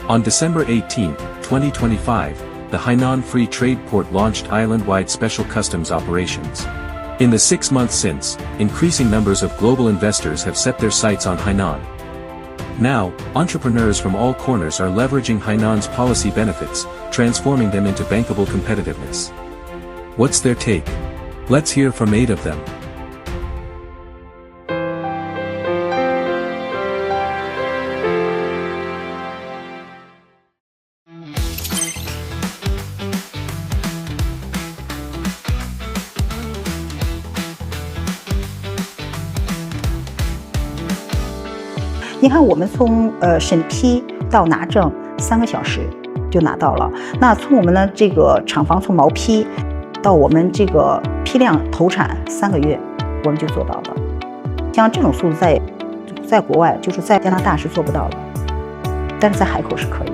On December 18, 2025, the Hainan Free Trade Port launched island-wide special customs operations. In the 6 months since, increasing numbers of global investors have set their sights on Hainan. Now, entrepreneurs from all corners are leveraging Hainan's policy benefits, transforming them into bankable competitiveness. What's their take? Let's hear from 8 of them.你看，我们从审批到拿证3个小时就拿到了。那从我们的这个厂房从毛坯到我们这个批量投产3个月，我们就做到了。像这种速度在国外，就是在加拿大是做不到的，但是在海口是可以。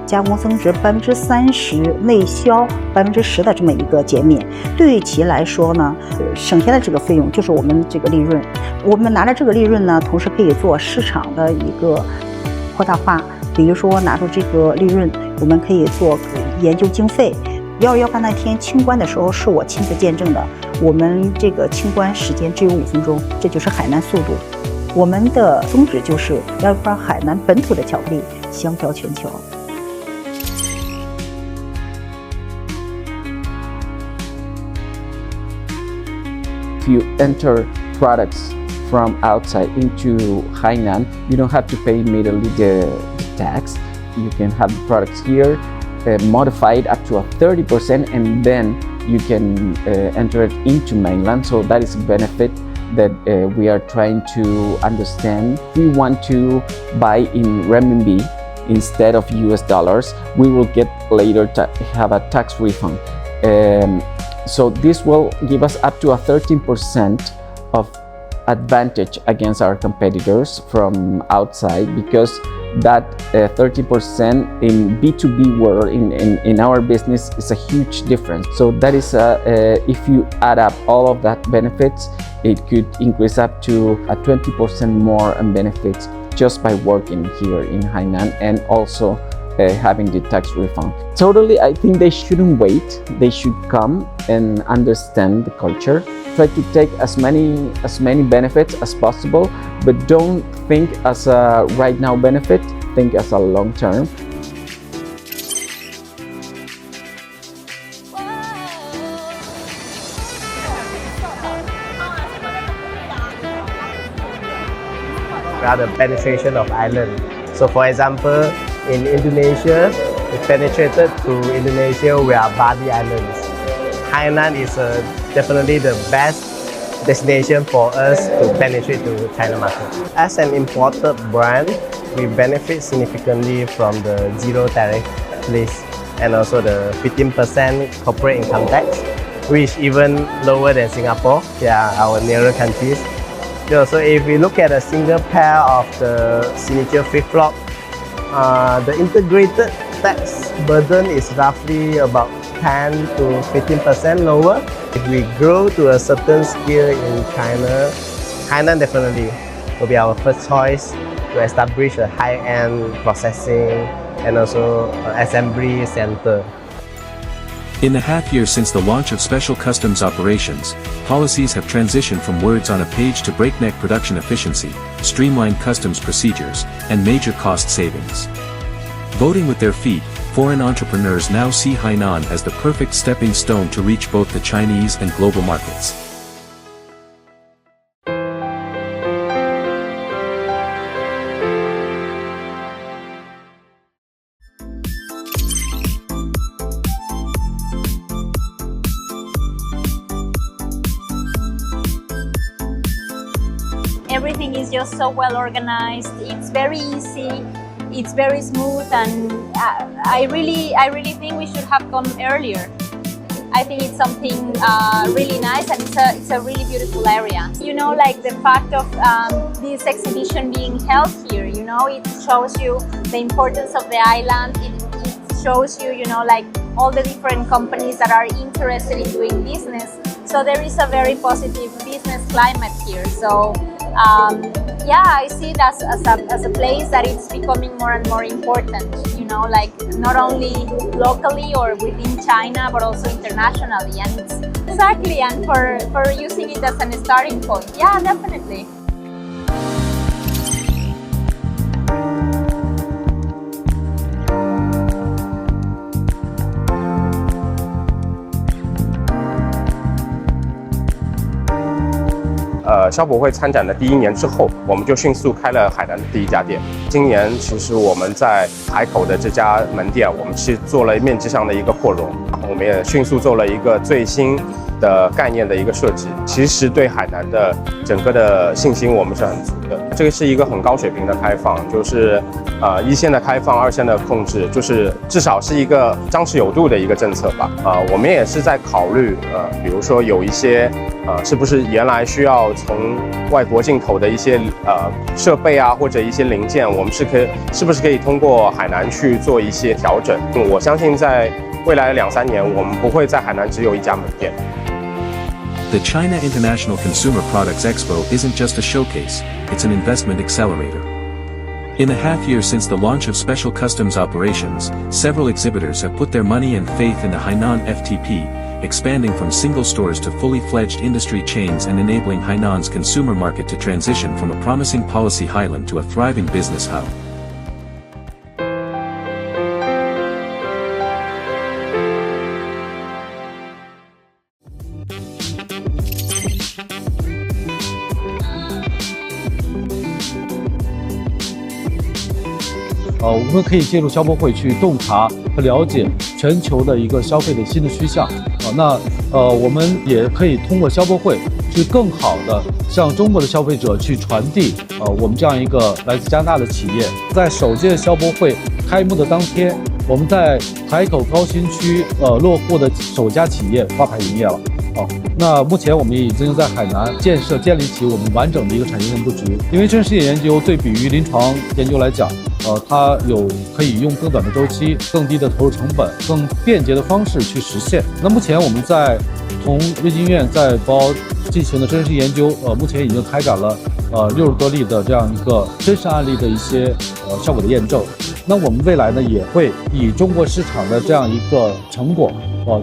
加工增值30%，内销10%的这么一个减免，对于企业来说呢，省下的这个费用就是我们这个利润。我们拿着这个利润呢，同时可以做市场的一个扩大化。比如说拿出这个利润，我们可以做研究经费。1月1号那天清关的时候，是我亲自见证的。我们这个清关时间只有5分钟，这就是海南速度。我们的宗旨就是要把海南本土的巧克力香飘全球。If you enter products from outside into Hainan, you don't have to pay immediately the tax. You can have the products here modified up to a 30%, and then you can enter it into mainland. So that is a benefit that we are trying to understand. If we want to buy in renminbi instead of US dollars, we will get later to have a tax refund. So this will give us up to a 13% of advantage against our competitors from outside, because that 30% in B2B world, in our business, is a huge difference. So that is if you add up all of that benefits, it could increase up to a 20% more in benefits just by working here in Hainan, and also having the tax refund. Totally, I think they shouldn't wait. They should come and understand the culture. Try to take as many benefits as possible, but don't think as a right now benefit. Think as a long term. We are the penetration of island. So for example, in Indonesia, we penetrated to Indonesia via Bali Islands. Hainan is definitely the best destination for us to penetrate to China market. As an imported brand, we benefit significantly from the zero tariff list and also the 15% corporate income tax, which even lower than Singapore, our nearer countries. So if we look at a single pair of the signature flip-flop, the integrated tax burden is roughly about 10 to 15% lower. If we grow to a certain scale in China, Hainan definitely will be our first choice to establish a high-end processing and also assembly center. In the half year since the launch of special customs operations, policies have transitioned from words on a page to breakneck production efficiency, streamlined customs procedures, and major cost savings. Voting with their feet, foreign entrepreneurs now see Hainan as the perfect stepping stone to reach both the Chinese and global markets. Everything is just so well organized. It's very easy. It's very smooth, and I really think we should have come earlier. I think it's something really nice, and it's a really beautiful area. You know, like the fact of this exhibition being held here, you know, it shows you the importance of the island. It shows you, you know, like all the different companies that are interested in doing business. So there is a very positive business climate here. So yeah, I see it as a place that it's becoming more and more important, you know, like not only locally or within China, but also internationally. And it's exactly, and for using it as a starting point. Yeah, definitely.消博会参展的第1年之后，我们就迅速开了海南的第1家店。今年其实我们在海口的这家门店，我们是做了面积上的一个扩容，我们也迅速做了一个最新的概念的一个设计。其实对海南的整个的信心我们是很足的。这个是一个很高水平的开放，就是1线的开放，2线的控制，就是至少是一个张弛有度的一个政策吧。我们也是在考虑比如说有一些是不是原来需要从外国进口的一些设备啊，或者一些零件，我们是不是可以通过海南去做一些调整？我相信在未来2-3年，我们不会在海南只有1家门店。The China International Consumer Products Expo isn't just a showcase, it's an investment accelerator. In the half year since the launch of special customs operations, several exhibitors have put their money and faith in the Hainan FTP, expanding from single stores to fully fledged industry chains and enabling Hainan's consumer market to transition from a promising policy highland to a thriving business hub. 我们可以借助消博会去洞察和了解全球的一个消费的新的趋向。我们也可以通过消博会去更好的向中国的消费者去传递我们这样一个来自加拿大的企业。在首届消博会开幕的当天，我们在海口高新区落户的首家企业挂牌营业了。那目前我们也已经在海南建立起我们完整的一个产业链布局。因为真实验研究对比于临床研究来讲，它可以用更短的周期、更低的投入成本、更便捷的方式去实现。那目前我们在同瑞金院在包进行的真实研究，目前已经开展了60多例的这样一个真实案例的一些效果的验证。那我们未来呢也会以中国市场的这样一个成果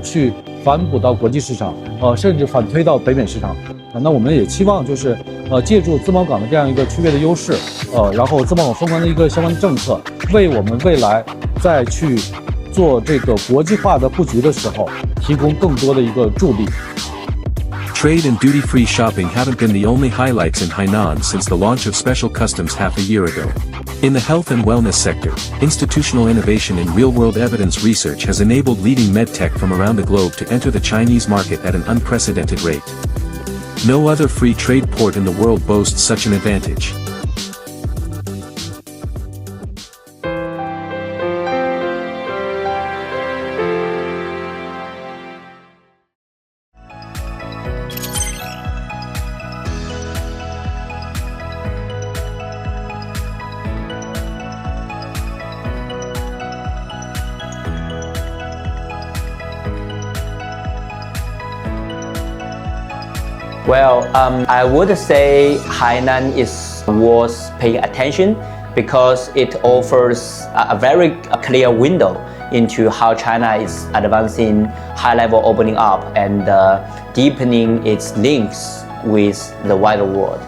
去反哺到国际市场，甚至反推到北美市场。那我们也期望就是借助自贸港的这样一个区别的优势，然后自贸港相关的一个相关的政策，为我们未来再去做这个国际化的布局的时候，提供更多的一个助力。 Trade and duty-free shopping haven't been the only highlights in Hainan since the launch of special customs half a year ago. In the health and wellness sector, institutional innovation in real-world evidence research has enabled leading medtech from around the globe to enter the Chinese market at an unprecedented rate. No other free trade port in the world boasts such an advantage. Well, I would say Hainan is worth paying attention because it offers a very clear window into how China is advancing high-level opening up and deepening its links with the wider world.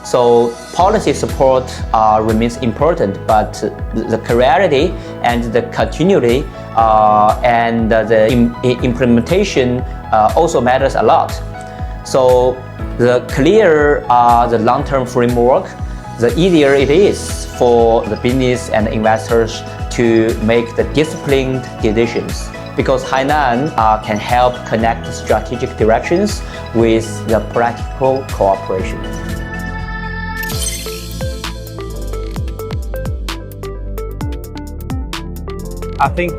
So policy support remains important, but the clarity and the continuity and the implementation also matters a lot. So the clearer the long-term framework, the easier it is for the business and investors to make the disciplined decisions. Because Hainan can help connect strategic directions with the practical cooperation. I think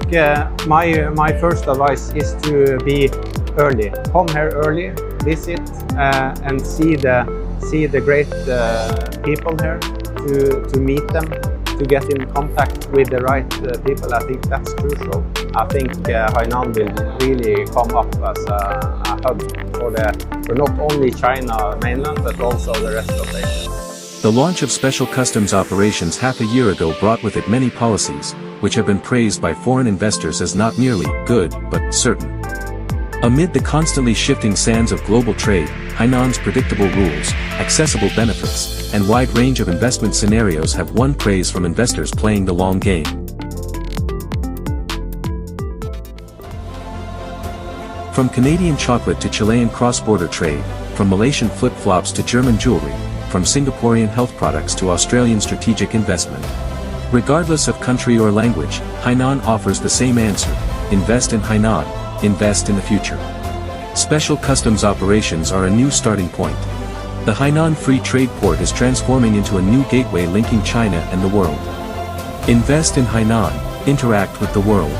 my first advice is to be early. Come here early, visit and see the great people here, to meet them, to get in contact with the right people. I think that's crucial. I think Hainan will really come up as a hub for not only China mainland but also the rest of Asia. The launch of special customs operations half a year ago brought with it many policies, which have been praised by foreign investors as not merely good, but certain. Amid the constantly shifting sands of global trade, Hainan's predictable rules, accessible benefits, and wide range of investment scenarios have won praise from investors playing the long game. From Canadian chocolate to Chilean cross-border trade, from Malaysian flip-flops to German jewelry, from Singaporean health products to Australian strategic investment. Regardless of country or language, Hainan offers the same answer: invest in Hainan, invest in the future. Special customs operations are a new starting point. The Hainan Free Trade Port is transforming into a new gateway linking China and the world. Invest in Hainan, interact with the world.